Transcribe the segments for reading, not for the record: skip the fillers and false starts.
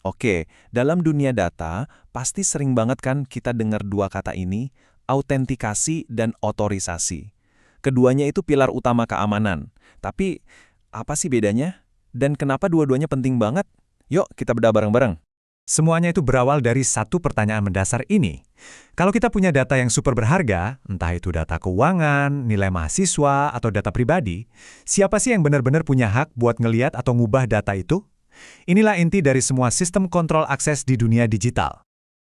Oke, dalam dunia data, pasti sering banget kan kita dengar dua kata ini, autentikasi dan otorisasi. Keduanya itu pilar utama keamanan. Tapi, apa sih bedanya? Dan kenapa dua-duanya penting banget? Yuk, kita bedah bareng-bareng. Semuanya itu berawal dari satu pertanyaan mendasar ini. Kalau kita punya data yang super berharga, entah itu data keuangan, nilai mahasiswa, atau data pribadi, siapa sih yang benar-benar punya hak buat ngeliat atau ngubah data itu? Inilah inti dari semua sistem kontrol akses di dunia digital.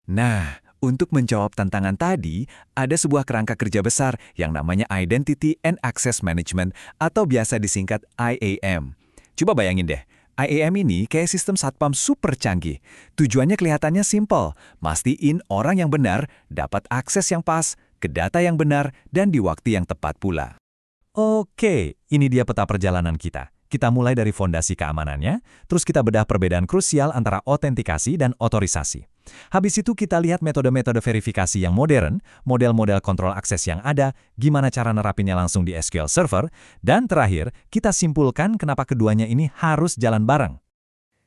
Nah, untuk menjawab tantangan tadi, ada sebuah kerangka kerja besar yang namanya Identity and Access Management atau biasa disingkat IAM. Coba bayangin deh, IAM ini kayak sistem satpam super canggih. Tujuannya kelihatannya simpel, mastiin orang yang benar dapat akses yang pas, ke data yang benar, dan di waktu yang tepat pula. Oke, ini dia peta perjalanan kita. Kita mulai dari fondasi keamanannya, terus kita bedah perbedaan krusial antara autentikasi dan otorisasi. Habis itu kita lihat metode-metode verifikasi yang modern, model-model kontrol akses yang ada, gimana cara nerapinnya langsung di SQL Server, dan terakhir, kita simpulkan kenapa keduanya ini harus jalan bareng.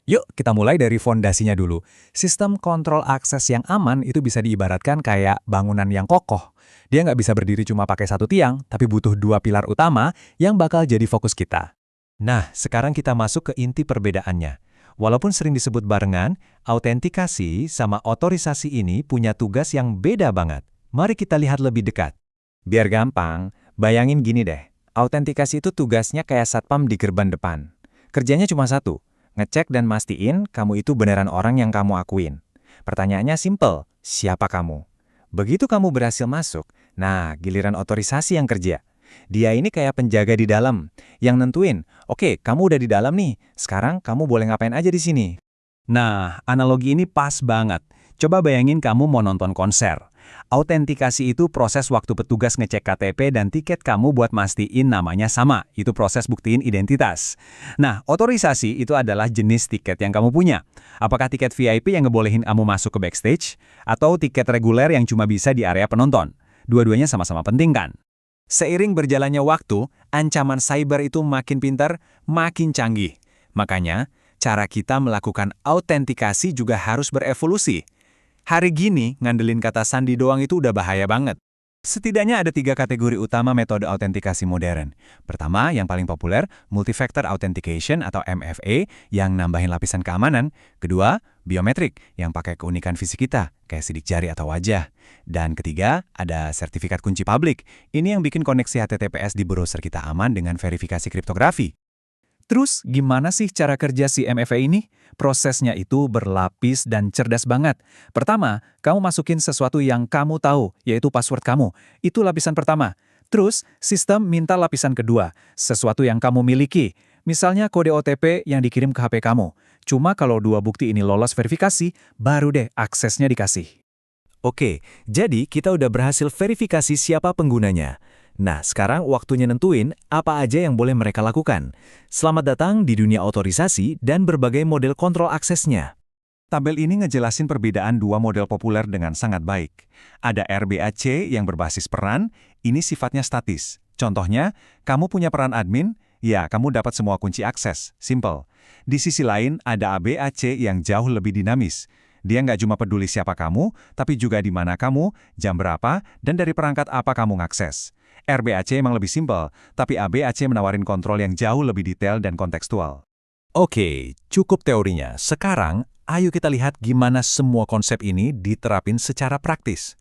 Yuk, kita mulai dari fondasinya dulu. Sistem kontrol akses yang aman itu bisa diibaratkan kayak bangunan yang kokoh. Dia nggak bisa berdiri cuma pakai satu tiang, tapi butuh dua pilar utama yang bakal jadi fokus kita. Nah, sekarang kita masuk ke inti perbedaannya. Walaupun sering disebut barengan, autentikasi sama otorisasi ini punya tugas yang beda banget. Mari kita lihat lebih dekat. Biar gampang, bayangin gini deh. Autentikasi itu tugasnya kayak satpam di gerbang depan. Kerjanya cuma satu, ngecek dan mastiin kamu itu beneran orang yang kamu akuin. Pertanyaannya simple, siapa kamu? Begitu kamu berhasil masuk, nah giliran otorisasi yang kerja. Dia ini kayak penjaga di dalam, yang nentuin, oke, kamu udah di dalam nih, sekarang kamu boleh ngapain aja di sini. Nah, analogi ini pas banget. Coba bayangin kamu mau nonton konser. Autentikasi itu proses waktu petugas ngecek KTP dan tiket kamu buat mastiin namanya sama. Itu proses buktiin identitas. Nah, otorisasi itu adalah jenis tiket yang kamu punya. Apakah tiket VIP yang ngebolehin kamu masuk ke backstage? Atau tiket reguler yang cuma bisa di area penonton? Dua-duanya sama-sama penting kan? Seiring berjalannya waktu, ancaman cyber itu makin pintar, makin canggih. Makanya, cara kita melakukan autentikasi juga harus berevolusi. Hari gini, ngandelin kata sandi doang itu udah bahaya banget. Setidaknya ada 3 kategori utama metode autentikasi modern. Pertama, yang paling populer, Multi-Factor Authentication atau MFA yang nambahin lapisan keamanan. Kedua, biometrik yang pakai keunikan fisik kita, kayak sidik jari atau wajah. Dan ketiga, ada sertifikat kunci publik. Ini yang bikin koneksi HTTPS di browser kita aman dengan verifikasi kriptografi. Terus, gimana sih cara kerja si MFA ini? Prosesnya itu berlapis dan cerdas banget. Pertama, kamu masukin sesuatu yang kamu tahu, yaitu password kamu. Itu lapisan pertama. Terus, sistem minta lapisan kedua, sesuatu yang kamu miliki. Misalnya kode OTP yang dikirim ke HP kamu. Cuma kalau dua bukti ini lolos verifikasi, baru deh aksesnya dikasih. Oke, jadi kita udah berhasil verifikasi siapa penggunanya. Nah, sekarang waktunya nentuin apa aja yang boleh mereka lakukan. Selamat datang di dunia otorisasi dan berbagai model kontrol aksesnya. Tabel ini ngejelasin perbedaan dua model populer dengan sangat baik. Ada RBAC yang berbasis peran, ini sifatnya statis. Contohnya, kamu punya peran admin, ya kamu dapat semua kunci akses, simple. Di sisi lain, ada ABAC yang jauh lebih dinamis. Dia nggak cuma peduli siapa kamu, tapi juga di mana kamu, jam berapa, dan dari perangkat apa kamu ngakses. RBAC emang lebih simpel, tapi ABAC menawarin kontrol yang jauh lebih detail dan kontekstual. Oke, cukup teorinya. Sekarang, ayo kita lihat gimana semua konsep ini diterapin secara praktis.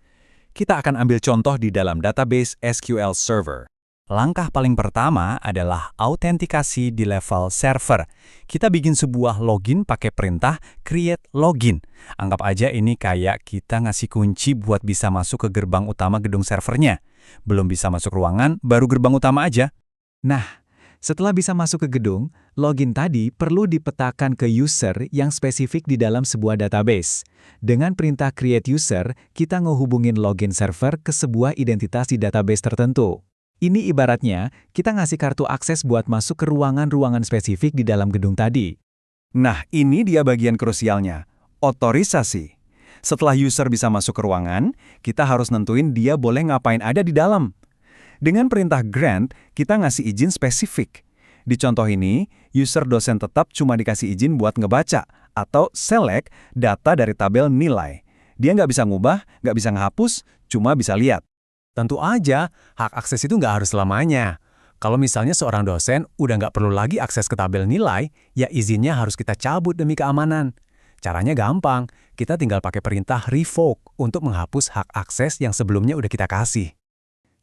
Kita akan ambil contoh di dalam database SQL Server. Langkah paling pertama adalah autentikasi di level server. Kita bikin sebuah login pakai perintah create login. Anggap aja ini kayak kita ngasih kunci buat bisa masuk ke gerbang utama gedung servernya. Belum bisa masuk ruangan, baru gerbang utama aja. Nah, setelah bisa masuk ke gedung, login tadi perlu dipetakan ke user yang spesifik di dalam sebuah database. Dengan perintah create user, kita ngehubungin login server ke sebuah identitas di database tertentu. Ini ibaratnya kita ngasih kartu akses buat masuk ke ruangan-ruangan spesifik di dalam gedung tadi. Nah, ini dia bagian krusialnya, otorisasi. Setelah user bisa masuk ke ruangan, kita harus nentuin dia boleh ngapain ada di dalam. Dengan perintah grant, kita ngasih izin spesifik. Di contoh ini, user dosen tetap cuma dikasih izin buat ngebaca atau select data dari tabel nilai. Dia nggak bisa ngubah, nggak bisa ngehapus, cuma bisa lihat. Tentu aja, hak akses itu nggak harus selamanya. Kalau misalnya seorang dosen udah nggak perlu lagi akses ke tabel nilai, ya izinnya harus kita cabut demi keamanan. Caranya gampang, kita tinggal pakai perintah revoke untuk menghapus hak akses yang sebelumnya udah kita kasih.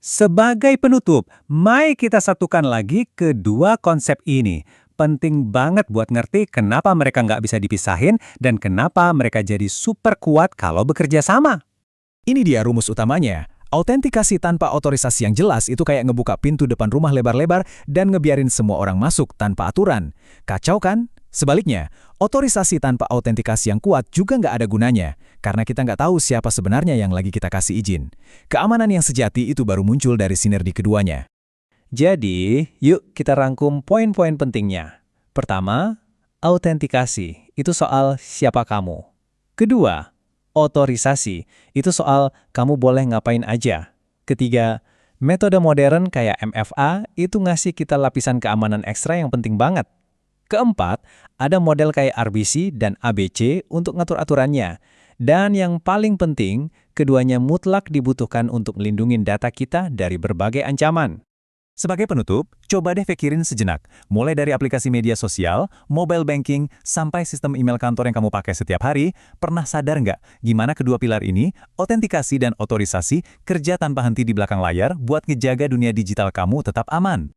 Sebagai penutup, mari kita satukan lagi kedua konsep ini. Penting banget buat ngerti kenapa mereka nggak bisa dipisahin dan kenapa mereka jadi super kuat kalau bekerja sama. Ini dia rumus utamanya. Autentikasi tanpa otorisasi yang jelas itu kayak ngebuka pintu depan rumah lebar-lebar dan ngebiarin semua orang masuk tanpa aturan. Kacau kan? Sebaliknya, otorisasi tanpa autentikasi yang kuat juga nggak ada gunanya, karena kita nggak tahu siapa sebenarnya yang lagi kita kasih izin. Keamanan yang sejati itu baru muncul dari sinergi keduanya. Jadi, yuk kita rangkum poin-poin pentingnya. Pertama, autentikasi itu soal siapa kamu. Kedua, otorisasi itu soal kamu boleh ngapain aja. Ketiga, metode modern kayak MFA itu ngasih kita lapisan keamanan ekstra yang penting banget. Keempat, ada model kayak RBC dan ABC untuk ngatur aturannya. Dan yang paling penting, keduanya mutlak dibutuhkan untuk melindungi data kita dari berbagai ancaman. Sebagai penutup, coba deh pikirin sejenak. Mulai dari aplikasi media sosial, mobile banking, sampai sistem email kantor yang kamu pakai setiap hari, pernah sadar nggak gimana kedua pilar ini, autentikasi dan otorisasi, kerja tanpa henti di belakang layar buat ngejaga dunia digital kamu tetap aman?